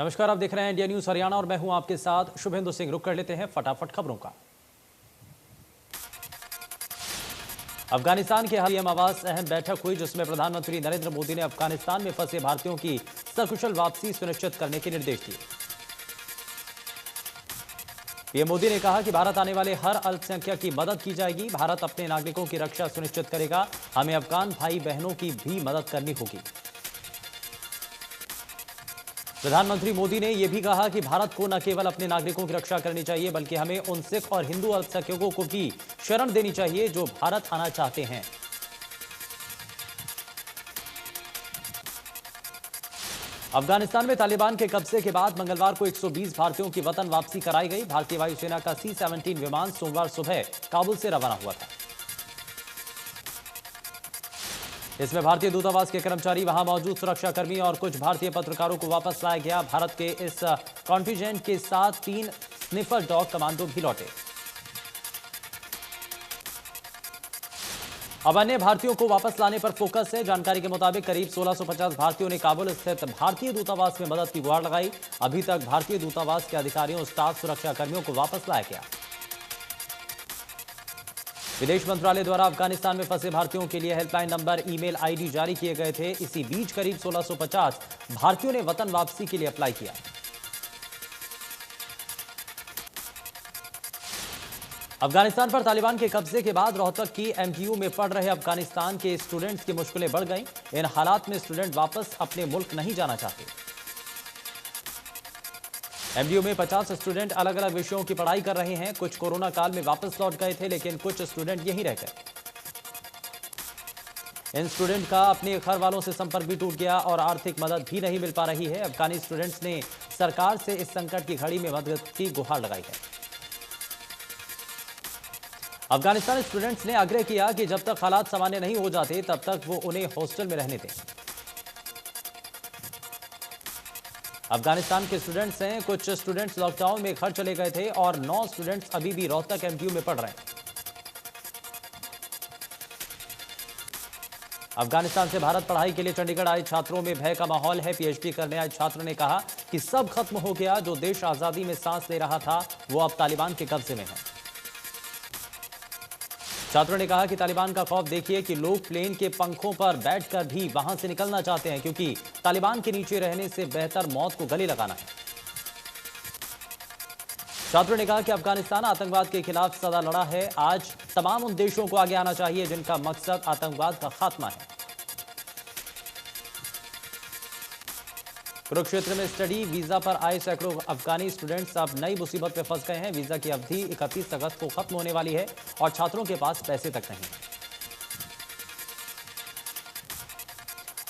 नमस्कार, आप देख रहे हैं इंडिया न्यूज हरियाणा और मैं हूं आपके साथ शुभेंदु सिंह। रुक कर लेते हैं फटाफट खबरों का। अफगानिस्तान के हालिया आवास अहम बैठक हुई, जिसमें प्रधानमंत्री नरेंद्र मोदी ने अफगानिस्तान में फंसे भारतीयों की सकुशल वापसी सुनिश्चित करने के निर्देश दिए। पीएम मोदी ने कहा कि भारत आने वाले हर अल्पसंख्यक की मदद की जाएगी। भारत अपने नागरिकों की रक्षा सुनिश्चित करेगा। हमें अफगान भाई बहनों की भी मदद करनी होगी। प्रधानमंत्री मोदी ने यह भी कहा कि भारत को न केवल अपने नागरिकों की रक्षा करनी चाहिए, बल्कि हमें उन सिख और हिंदू अल्पसंख्यकों को भी शरण देनी चाहिए जो भारत आना चाहते हैं। अफगानिस्तान में तालिबान के कब्जे के बाद मंगलवार को 120 भारतीयों की वतन वापसी कराई गई। भारतीय वायुसेना का C-17 विमान सोमवार सुबह काबुल से रवाना हुआ था। इसमें भारतीय दूतावास के कर्मचारी, वहां मौजूद सुरक्षाकर्मी और कुछ भारतीय पत्रकारों को वापस लाया गया। भारत के इस कॉन्टिजेंट के साथ 3 स्निफर डॉग कमांडो भी लौटे। अब अन्य भारतीयों को वापस लाने पर फोकस है। जानकारी के मुताबिक करीब 1650 भारतीयों ने काबुल स्थित भारतीय दूतावास में मदद की गुहार लगाई। अभी तक भारतीय दूतावास के अधिकारियों, स्टाफ, सुरक्षाकर्मियों को वापस लाया गया। विदेश मंत्रालय द्वारा अफगानिस्तान में फंसे भारतीयों के लिए हेल्पलाइन नंबर, ईमेल आईडी जारी किए गए थे। इसी बीच करीब 1650 भारतीयों ने वतन वापसी के लिए अप्लाई किया। अफगानिस्तान पर तालिबान के कब्जे के बाद रोहतक की MTU में पढ़ रहे अफगानिस्तान के स्टूडेंट्स की मुश्किलें बढ़ गईं। इन हालात में स्टूडेंट वापस अपने मुल्क नहीं जाना चाहते। MTU में 50 स्टूडेंट अलग अलग विषयों की पढ़ाई कर रहे हैं। कुछ कोरोना काल में वापस लौट गए थे, लेकिन कुछ स्टूडेंट यहीं रह गए। इन स्टूडेंट का अपने घर वालों से संपर्क भी टूट गया और आर्थिक मदद भी नहीं मिल पा रही है। अफगानी स्टूडेंट्स ने सरकार से इस संकट की घड़ी में मदद की गुहार लगाई है। अफगानिस्तान स्टूडेंट्स ने आग्रह किया कि जब तक हालात सामान्य नहीं हो जाते, तब तक वो उन्हें हॉस्टल में रहने दें। अफगानिस्तान के स्टूडेंट्स हैं। कुछ स्टूडेंट्स लॉकडाउन में घर चले गए थे और 9 स्टूडेंट्स अभी भी रोहतक MTU में पढ़ रहे हैं। अफगानिस्तान से भारत पढ़ाई के लिए चंडीगढ़ आए छात्रों में भय का माहौल है। PhD करने आए छात्र ने कहा कि सब खत्म हो गया। जो देश आजादी में सांस ले रहा था, वो अब तालिबान के कब्जे में है। छात्रों ने कहा कि तालिबान का खौफ देखिए कि लोग प्लेन के पंखों पर बैठकर भी वहां से निकलना चाहते हैं, क्योंकि तालिबान के नीचे रहने से बेहतर मौत को गले लगाना है। छात्रों ने कहा कि अफगानिस्तान आतंकवाद के खिलाफ सदा लड़ा है। आज तमाम उन देशों को आगे आना चाहिए जिनका मकसद आतंकवाद का खात्मा है। कुरुक्षेत्र में स्टडी वीजा पर आए सैकड़ों अफगानी स्टूडेंट्स अब नई मुसीबत में फंस गए हैं। वीजा की अवधि 31 अगस्त को खत्म होने वाली है और छात्रों के पास पैसे तक नहीं।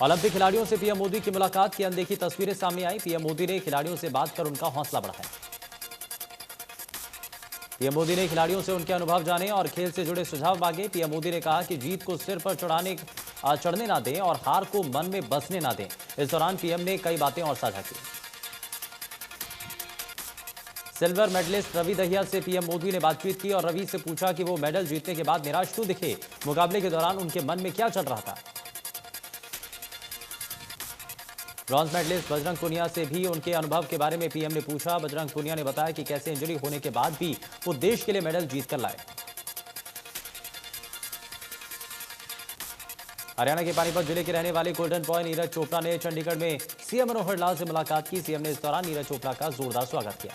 ओलंपिक खिलाड़ियों से पीएम मोदी की मुलाकात की अनदेखी तस्वीरें सामने आई। पीएम मोदी ने खिलाड़ियों से बात कर उनका हौसला बढ़ाया। पीएम मोदी ने खिलाड़ियों से उनके अनुभव जाने और खेल से जुड़े सुझाव मांगे। पीएम मोदी ने कहा कि जीत को सिर पर चढ़ने ना दें और हार को मन में बसने ना दें। इस दौरान पीएम ने कई बातें और साझा की। सिल्वर मेडलिस्ट रवि दहिया से पीएम मोदी ने बातचीत की और रवि से पूछा कि वो मेडल जीतने के बाद निराश क्यों दिखे। मुकाबले के दौरान उनके मन में क्या चल रहा था। ब्रॉन्ज मेडलिस्ट बजरंग पुनिया से भी उनके अनुभव के बारे में पीएम ने पूछा। बजरंग पुनिया ने बताया कि कैसे इंजरी होने के बाद भी वो देश के लिए मेडल जीत कर लाए। हरियाणा के पानीपत जिले के रहने वाले गोल्डन बॉय नीरज चोपड़ा ने चंडीगढ़ में सीएम मनोहर लाल से मुलाकात की। सीएम ने इस दौरान नीरज चोपड़ा का जोरदार स्वागत किया।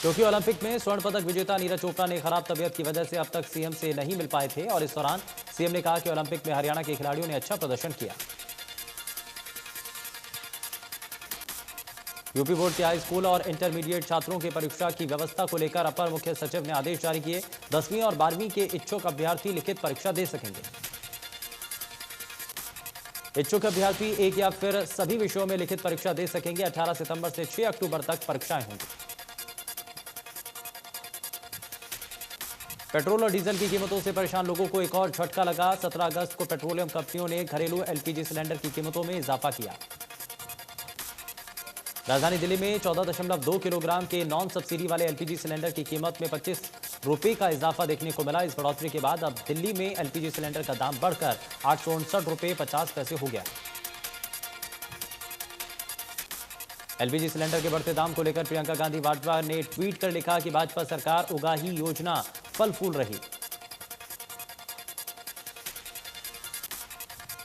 टोक्यो ओलंपिक में स्वर्ण पदक विजेता नीरज चोपड़ा ने खराब तबीयत की वजह से अब तक सीएम से नहीं मिल पाए थे और इस दौरान सीएम ने कहा कि ओलंपिक में हरियाणा के खिलाड़ियों ने अच्छा प्रदर्शन किया। यूपी बोर्ड के हाई स्कूल और इंटरमीडिएट छात्रों की परीक्षा की व्यवस्था को लेकर अपर मुख्य सचिव ने आदेश जारी किए। 10वीं और 12वीं के इच्छुक अभ्यर्थी लिखित परीक्षा दे सकेंगे। इच्छुक अभ्यर्थी एक या फिर सभी विषयों में लिखित परीक्षा दे सकेंगे। 18 सितंबर से 6 अक्टूबर तक परीक्षाएं होंगी। पेट्रोल और डीजल की कीमतों से परेशान लोगों को एक और झटका लगा। 17 अगस्त को पेट्रोलियम कंपनियों ने घरेलू LPG सिलेंडर की कीमतों में इजाफा किया। राजधानी दिल्ली में 14.2 किलोग्राम के नॉन सब्सिडी वाले LPG सिलेंडर की कीमत में 25 रुपये का इजाफा देखने को मिला। इस बढ़ोतरी के बाद अब दिल्ली में LPG सिलेंडर का दाम बढ़कर 859 रुपये 50 पैसे हो गया। एलपीजी सिलेंडर के बढ़ते दाम को लेकर प्रियंका गांधी वाड्रा ने ट्वीट कर लिखा कि भाजपा सरकार उगाही योजना फल फूल रही।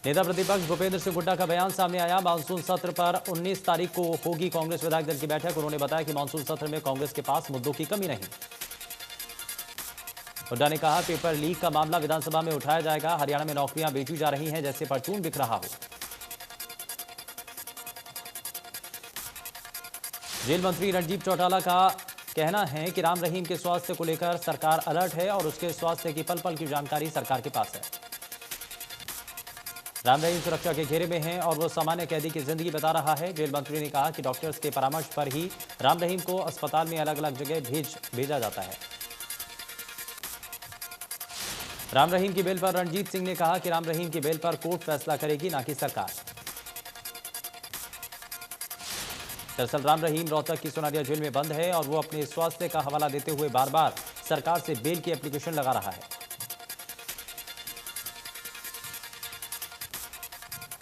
नेता प्रतिपक्ष भूपेंद्र सिंह हुड्डा का बयान सामने आया। मानसून सत्र पर 19 तारीख को होगी कांग्रेस विधायक दल की बैठक। उन्होंने बताया कि मानसून सत्र में कांग्रेस के पास मुद्दों की कमी नहीं। हुड्डा ने कहा, पेपर लीक का मामला विधानसभा में उठाया जाएगा। हरियाणा में नौकरियां बेची जा रही हैं जैसे परचून बिक रहा हो। जेल मंत्री रणजीत चौटाला का कहना है कि राम रहीम के स्वास्थ्य को लेकर सरकार अलर्ट है और उसके स्वास्थ्य की पल पल की जानकारी सरकार के पास है। राम रहीम सुरक्षा के घेरे में हैं और वो सामान्य कैदी की जिंदगी बता रहा है। जेल मंत्री ने कहा कि डॉक्टर्स के परामर्श पर ही राम रहीम को अस्पताल में अलग अलग जगह भेजा जाता है। राम रहीम की बेल पर रणजीत सिंह ने कहा कि राम रहीम की बेल पर कोर्ट फैसला करेगी, ना कि सरकार। दरअसल राम रहीम रोहतक की सोनारिया जेल में बंद है और वो अपने स्वास्थ्य का हवाला देते हुए बार बार सरकार से बेल की एप्लीकेशन लगा रहा है।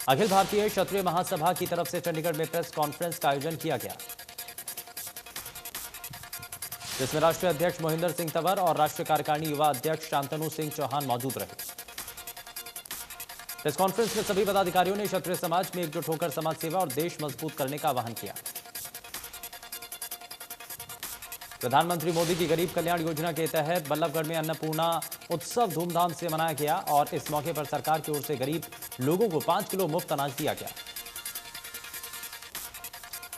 अखिल भारतीय क्षत्रिय महासभा की तरफ से चंडीगढ़ में प्रेस कॉन्फ्रेंस का आयोजन किया गया, जिसमें राष्ट्रीय अध्यक्ष मोहिंदर सिंह तंवर और राष्ट्रीय कार्यकारिणी युवा अध्यक्ष शांतनु सिंह चौहान मौजूद रहे। प्रेस कॉन्फ्रेंस में सभी पदाधिकारियों ने क्षत्रिय समाज में एकजुट होकर समाज सेवा और देश मजबूत करने का आह्वान किया। प्रधानमंत्री मोदी की गरीब कल्याण योजना के तहत बल्लभगढ़ में अन्नपूर्णा उत्सव धूमधाम से मनाया गया और इस मौके पर सरकार की ओर से गरीब लोगों को 5 किलो मुफ्त अनाज दिया गया।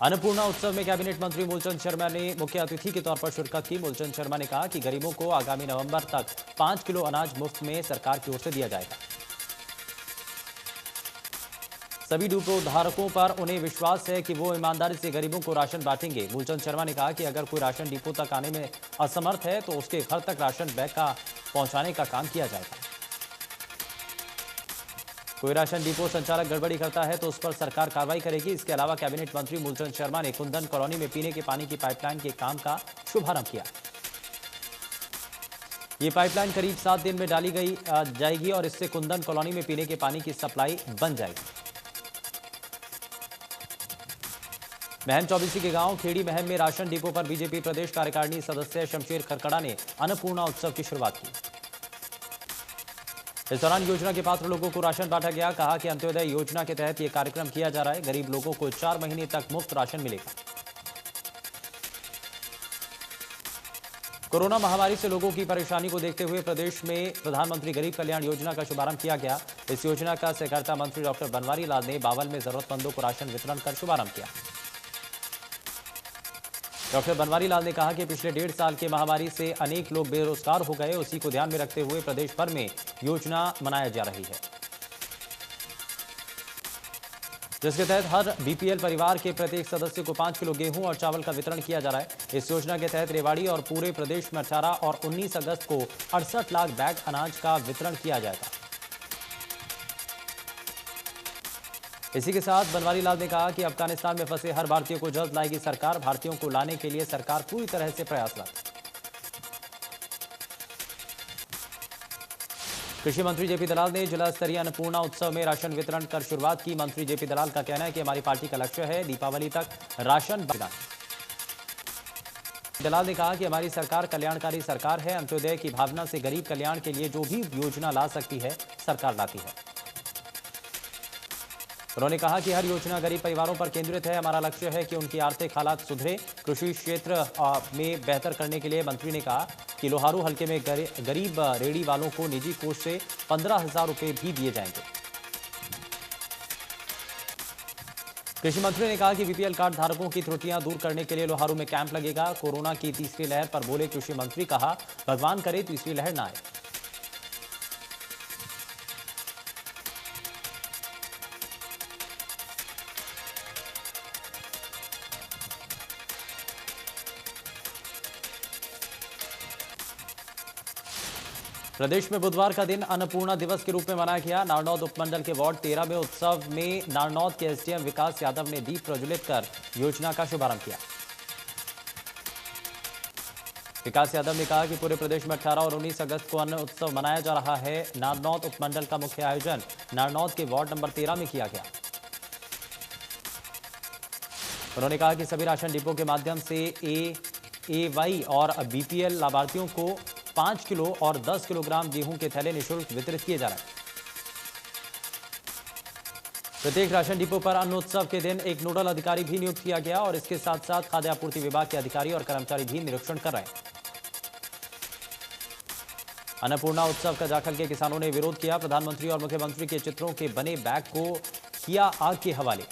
अन्नपूर्णा उत्सव में कैबिनेट मंत्री मूलचंद शर्मा ने मुख्य अतिथि के तौर पर शिरकत की। मूलचंद शर्मा ने कहा कि गरीबों को आगामी नवंबर तक 5 किलो अनाज मुफ्त में सरकार की ओर से दिया जाएगा। सभी डिपो धारकों पर उन्हें विश्वास है कि वो ईमानदारी से गरीबों को राशन बांटेंगे। मूलचंद शर्मा ने कहा कि अगर कोई राशन डिपो तक आने में असमर्थ है तो उसके घर तक राशन बैग का पहुंचाने का काम किया जाएगा। कोई राशन डिपो संचालक गड़बड़ी करता है तो उस पर सरकार कार्रवाई करेगी। इसके अलावा कैबिनेट मंत्री मूलचंद शर्मा ने कुंदन कॉलोनी में पीने के पानी की पाइपलाइन के काम का शुभारंभ किया। ये पाइपलाइन करीब 7 दिन में डाली जाएगी और इससे कुंदन कॉलोनी में पीने के पानी की सप्लाई बन जाएगी। महम चौबीसी के गांव खेड़ी महम में राशन डिपो पर बीजेपी प्रदेश कार्यकारिणी सदस्य शमशेर खरकड़ा ने अन्नपूर्णा उत्सव की शुरुआत की। इस दौरान योजना के पात्र लोगों को राशन बांटा गया। कहा कि अंत्योदय योजना के तहत यह कार्यक्रम किया जा रहा है। गरीब लोगों को 4 महीने तक मुफ्त राशन मिलेगा। कोरोना महामारी से लोगों की परेशानी को देखते हुए प्रदेश में प्रधानमंत्री गरीब कल्याण योजना का शुभारंभ किया गया। इस योजना का सहकारिता मंत्री डॉक्टर बनवारी लाल ने बावल में जरूरतमंदों को राशन वितरण कर शुभारंभ किया। डॉक्टर बनवारी लाल ने कहा कि पिछले 1.5 साल के महामारी से अनेक लोग बेरोजगार हो गए। उसी को ध्यान में रखते हुए प्रदेश भर में योजना मनाई जा रही है, जिसके तहत हर बीपीएल परिवार के प्रत्येक सदस्य को 5 किलो गेहूं और चावल का वितरण किया जा रहा है। इस योजना के तहत रेवाड़ी और पूरे प्रदेश में 18 और 19 अगस्त को 68 लाख बैग अनाज का वितरण किया जाएगा। इसी के साथ बनवारी लाल ने कहा कि अफगानिस्तान में फंसे हर भारतीय को जल्द लाएगी सरकार। भारतीयों को लाने के लिए सरकार पूरी तरह से प्रयासरत। कृषि मंत्री जेपी दलाल ने जिला स्तरीय अन्नपूर्णा उत्सव में राशन वितरण कर शुरुआत की। मंत्री जेपी दलाल का कहना है कि हमारी पार्टी का लक्ष्य है दीपावली तक राशन बांटना। दलाल ने कहा कि हमारी सरकार कल्याणकारी सरकार है। अंत्योदय की भावना से गरीब कल्याण के लिए जो भी योजना ला सकती है सरकार लाती है। उन्होंने कहा कि हर योजना गरीब परिवारों पर केंद्रित है। हमारा लक्ष्य है कि उनकी आर्थिक हालात सुधरे। कृषि क्षेत्र में बेहतर करने के लिए मंत्री ने कहा कि लोहारू हलके में गरीब रेहड़ी वालों को निजी कोष से 15,000 रुपए भी दिए जाएंगे। कृषि मंत्री ने कहा कि बीपीएल कार्ड धारकों की त्रुटियां दूर करने के लिए लोहारू में कैंप लगेगा। कोरोना की तीसरी लहर पर बोले कृषि मंत्री, कहा भगवान करे तीसरी लहर ना आए। प्रदेश में बुधवार का दिन अन्नपूर्णा दिवस के रूप में मनाया गया। नारनौद उपमंडल के वार्ड 13 में उत्सव में नारनौद के एसडीएम विकास यादव ने दीप प्रज्वलित कर योजना का शुभारंभ किया। विकास यादव ने कहा कि पूरे प्रदेश में 18 और 19 अगस्त को अन्न उत्सव मनाया जा रहा है। नारनौद उपमंडल का मुख्य आयोजन नारनौद के वार्ड नंबर 13 में किया गया। उन्होंने कहा कि सभी राशन डिपो के माध्यम से AAY और BPL लाभार्थियों को 5 किलो और 10 किलोग्राम गेहूं के थैले निःशुल्क वितरित किए जा रहे हैं। प्रत्येक राशन डिपो पर अन्न उत्सव के दिन एक नोडल अधिकारी भी नियुक्त किया गया और इसके साथ साथ खाद्य आपूर्ति विभाग के अधिकारी और कर्मचारी भी निरीक्षण कर रहे हैं। अन्नपूर्णा उत्सव का जाखल के किसानों ने विरोध किया। प्रधानमंत्री और मुख्यमंत्री के चित्रों के बने बैग को किया आग के हवाले।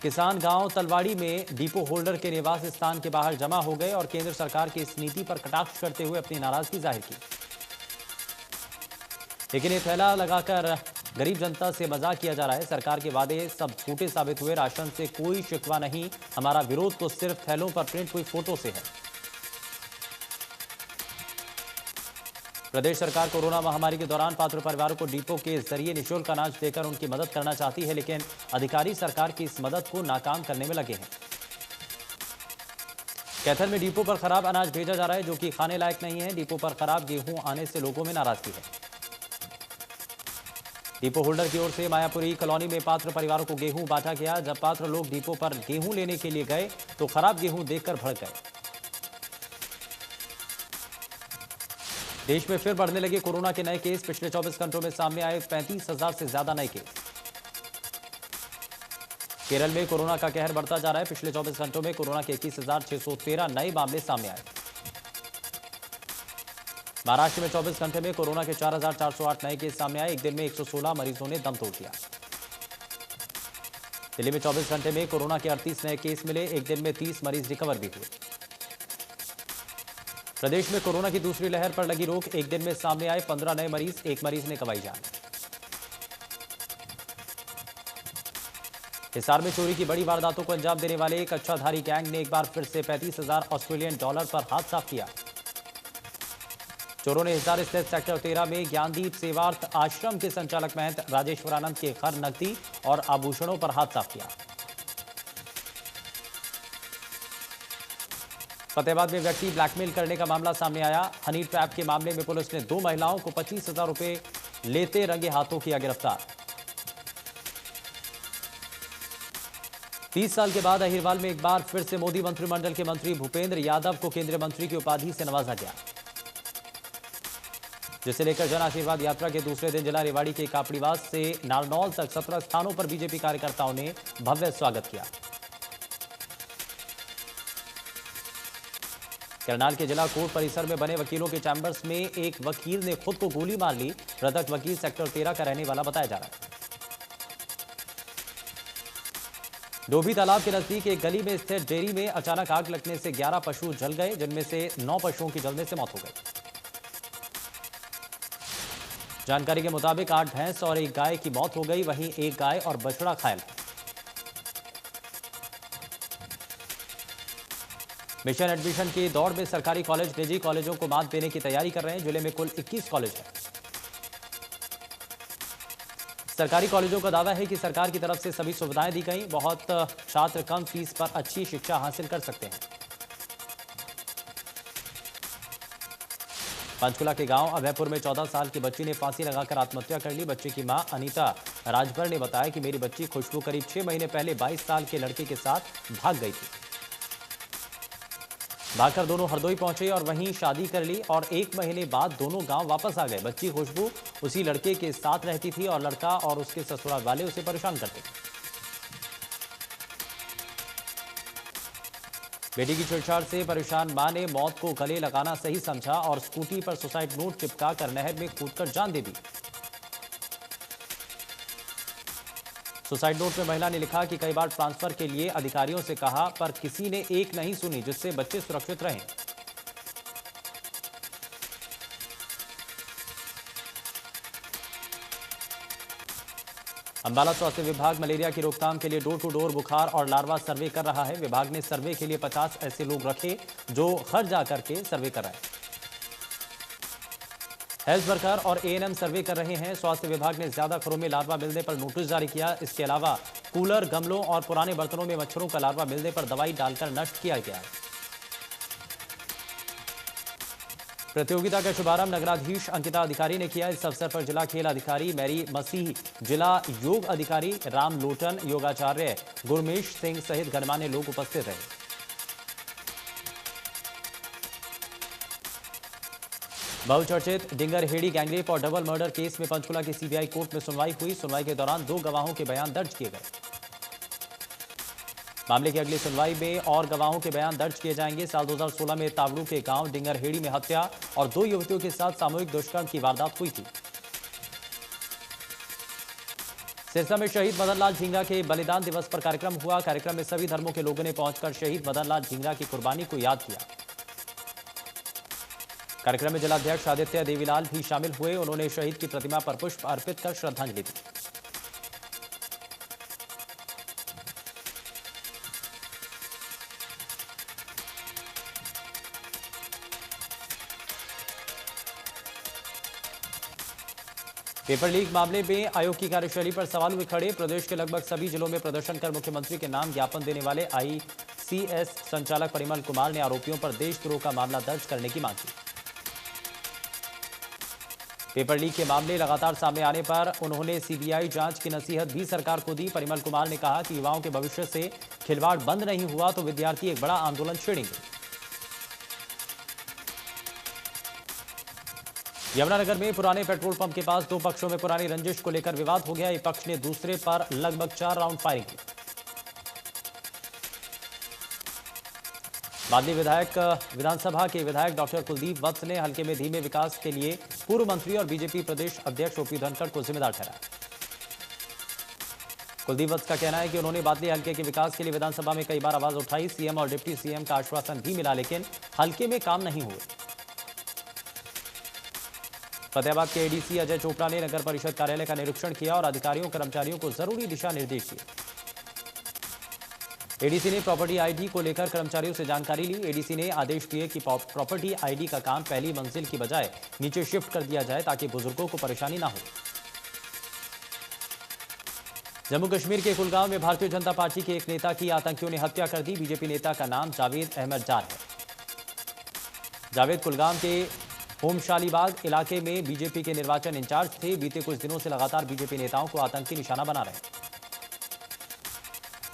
किसान गांव तलवाड़ी में डिपो होल्डर के निवास स्थान के बाहर जमा हो गए और केंद्र सरकार की इस नीति पर कटाक्ष करते हुए अपनी नाराजगी जाहिर की। लेकिन ये थैला लगाकर गरीब जनता से मजाक किया जा रहा है। सरकार के वादे सब झूठे साबित हुए। राशन से कोई शिकवा नहीं, हमारा विरोध तो सिर्फ थैलों पर प्रिंट हुई फोटो से है। प्रदेश सरकार कोरोना महामारी के दौरान पात्र परिवारों को डिपो के जरिए निःशुल्क अनाज देकर उनकी मदद करना चाहती है, लेकिन अधिकारी सरकार की इस मदद को नाकाम करने में लगे हैं। कैथल में डिपो पर खराब अनाज भेजा जा रहा है जो कि खाने लायक नहीं है। डिपो पर खराब गेहूं आने से लोगों में नाराजगी है। डिपो होल्डर की ओर से मायापुरी कॉलोनी में पात्र परिवारों को गेहूं बांटा गया। जब पात्र लोग डिपो पर गेहूं लेने के लिए गए तो खराब गेहूं देखकर भड़क गए। देश में फिर बढ़ने लगे कोरोना के नए केस। पिछले 24 घंटों में सामने आए 35,000 से ज्यादा नए केस। केरल में कोरोना का कहर बढ़ता जा रहा है। पिछले 24 घंटों में कोरोना के 21,613 नए मामले सामने आए। महाराष्ट्र में 24 घंटे में कोरोना के 4,408 नए केस सामने आए। एक दिन में 116 मरीजों ने दम तोड़ दिया। दिल्ली में 24 घंटे में कोरोना के 38 नए केस मिले। एक दिन में 30 मरीज रिकवर भी हुए। प्रदेश में कोरोना की दूसरी लहर पर लगी रोक। एक दिन में सामने आए 15 नए मरीज। एक मरीज ने गंवाई जान। हिसार में चोरी की बड़ी वारदातों को अंजाम देने वाले एक कच्छाधारी गैंग ने एक बार फिर से 35,000 ऑस्ट्रेलियन डॉलर पर हाथ साफ किया। चोरों ने हिसार स्थित सेक्टर 13 में ज्ञानदीप सेवार्थ आश्रम के संचालक महंत राजेश्वरानंद के घर नकदी और आभूषणों पर हाथ साफ किया। फतेहाबाद में व्यक्ति ब्लैकमेल करने का मामला सामने आया। हनी ट्रैप के मामले में पुलिस ने 2 महिलाओं को 25,000 रुपए लेते रंगे हाथों किया गिरफ्तार। 30 साल के बाद अहिरवाल में एक बार फिर से मोदी मंत्रिमंडल के मंत्री भूपेंद्र यादव को केंद्रीय मंत्री की उपाधि से नवाजा गया, जिसे लेकर जन आशीर्वाद यात्रा के दूसरे दिन जिला रेवाड़ी के कापड़ीवास से नारनौल तक 17 स्थानों पर बीजेपी कार्यकर्ताओं ने भव्य स्वागत किया। करनाल के जिला कोर्ट परिसर में बने वकीलों के चैंबर्स में एक वकील ने खुद को गोली मार ली। मृतक वकील सेक्टर 13 का रहने वाला बताया जा रहा है। डोभी तालाब के नजदीक एक गली में स्थित डेयरी में अचानक आग लगने से 11 पशु जल गए, जिनमें से 9 पशुओं की जलने से मौत हो गई। जानकारी के मुताबिक 8 भैंस और 1 गाय की मौत हो गई, वहीं 1 गाय और बछड़ा घायल है। मिशन एडमिशन की दौड़ में सरकारी कॉलेज निजी कॉलेजों को मात देने की तैयारी कर रहे हैं। जिले में कुल 21 कॉलेज हैं। सरकारी कॉलेजों का दावा है कि सरकार की तरफ से सभी सुविधाएं दी गई। बहुत छात्र कम फीस पर अच्छी शिक्षा हासिल कर सकते हैं। पंचकुला के गांव अभयपुर में 14 साल की बच्ची ने फांसी लगाकर आत्महत्या कर ली। बच्चे की मां अनीता राजभर ने बताया कि मेरी बच्ची खुशबू करीब 6 महीने पहले 22 साल के लड़के के साथ भाग गई थी। भागकर दोनों हरदोई पहुंचे और वहीं शादी कर ली और 1 महीने बाद दोनों गांव वापस आ गए। बच्ची खुशबू उसी लड़के के साथ रहती थी और लड़का और उसके ससुराल वाले उसे परेशान करते थे। बेटी की छेड़छाड़ से परेशान मां ने मौत को गले लगाना सही समझा और स्कूटी पर सुसाइड नोट चिपका कर नहर में कूदकर जान दे दी। सुसाइड नोट में महिला ने लिखा कि कई बार ट्रांसफर के लिए अधिकारियों से कहा पर किसी ने एक नहीं सुनी, जिससे बच्चे सुरक्षित रहें। अंबाला स्वास्थ्य विभाग मलेरिया की रोकथाम के लिए डोर टू डोर बुखार और लार्वा सर्वे कर रहा है। विभाग ने सर्वे के लिए 50 ऐसे लोग रखे जो घर जाकर के सर्वे कराएं। हेल्थ वर्कर और एएनएम सर्वे कर रहे हैं। स्वास्थ्य विभाग ने ज्यादा घरों में लार्वा मिलने पर नोटिस जारी किया। इसके अलावा कूलर, गमलों और पुराने बर्तनों में मच्छरों का लार्वा मिलने पर दवाई डालकर नष्ट किया गया है। प्रतियोगिता का शुभारंभ नगराधीश अंकिता अधिकारी ने किया। इस अवसर पर जिला खेल अधिकारी मैरी मसीह, जिला योग अधिकारी राम लोटन, योगाचार्य गुरमेश सिंह सहित गणमान्य लोग उपस्थित रहे। बहुचर्चित डिंगरहेड़ी गैंगरेप और डबल मर्डर केस में पंचकुला की सीबीआई कोर्ट में सुनवाई हुई। सुनवाई के दौरान 2 गवाहों के बयान दर्ज किए गए। मामले की अगली सुनवाई में और गवाहों के बयान दर्ज किए जाएंगे। साल 2016 में तावड़ू के गांव डिंगरहेड़ी में हत्या और 2 युवतियों के साथ सामूहिक दुष्कर्म की वारदात हुई थी। सिरसा में शहीद मदन लाल झींगरा के बलिदान दिवस पर कार्यक्रम हुआ। कार्यक्रम में सभी धर्मों के लोगों ने पहुंचकर शहीद मदन लाल झींगरा की कुर्बानी को याद किया। कार्यक्रम में जिलाध्यक्ष आदित्य देवीलाल भी शामिल हुए। उन्होंने शहीद की प्रतिमा पर पुष्प अर्पित कर श्रद्धांजलि दी। पेपर लीक मामले में आयोग की कार्यशैली पर सवाल हुए खड़े। प्रदेश के लगभग सभी जिलों में प्रदर्शन कर मुख्यमंत्री के नाम ज्ञापन देने वाले आईसीएस संचालक परिमल कुमार ने आरोपियों पर देशद्रोह का मामला दर्ज करने की मांग की। पेपर लीक के मामले लगातार सामने आने पर उन्होंने सीबीआई जांच की नसीहत भी सरकार को दी। परिमल कुमार ने कहा कि युवाओं के भविष्य से खिलवाड़ बंद नहीं हुआ तो विद्यार्थी एक बड़ा आंदोलन छेड़ेंगे। यमुनानगर में पुराने पेट्रोल पंप के पास 2 पक्षों में पुरानी रंजिश को लेकर विवाद हो गया। एक पक्ष ने दूसरे पर लगभग 4 राउंड फायरिंग की। बादली विधानसभा के विधायक डॉक्टर कुलदीप वत्स ने हल्के में धीमे विकास के लिए पूर्व मंत्री और बीजेपी प्रदेश अध्यक्ष ओपी धनखड़ को जिम्मेदार ठहराया। कुलदीप वत्स का कहना है कि उन्होंने बादली हल्के के विकास के लिए विधानसभा में कई बार आवाज उठाई। सीएम और डिप्टी सीएम का आश्वासन भी मिला, लेकिन हल्के में काम नहीं हुए। फतेहाबाद के एडीसी अजय चोपड़ा ने नगर परिषद कार्यालय का निरीक्षण किया और अधिकारियों कर्मचारियों को जरूरी दिशा निर्देश दिए। एडीसी ने प्रॉपर्टी आईडी को लेकर कर्मचारियों से जानकारी ली। एडीसी ने आदेश दिए कि प्रॉपर्टी आईडी का काम पहली मंजिल की बजाय नीचे शिफ्ट कर दिया जाए ताकि बुजुर्गों को परेशानी ना हो। जम्मू कश्मीर के कुलगांव में भारतीय जनता पार्टी के एक नेता की आतंकियों ने हत्या कर दी। बीजेपी नेता का नाम जावेद अहमद डार है। जावेद कुलगांव के होमशालीबाग इलाके में बीजेपी के निर्वाचन इंचार्ज थे। बीते कुछ दिनों से लगातार बीजेपी नेताओं को आतंकी निशाना बना रहे।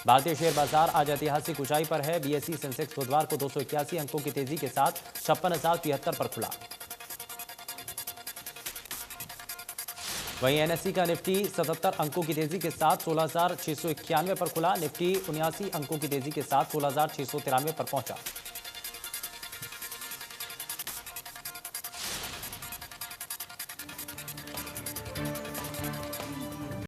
भारतीय शेयर बाजार आज ऐतिहासिक ऊंचाई पर है। बीएसई सेंसेक्स बुधवार को 281 अंकों की तेजी के साथ 56,073 पर खुला। वहीं एनएसई का निफ्टी 77 अंकों की तेजी के साथ 16,691 पर खुला। निफ्टी 79 अंकों की तेजी के साथ 16,693 पर पहुंचा।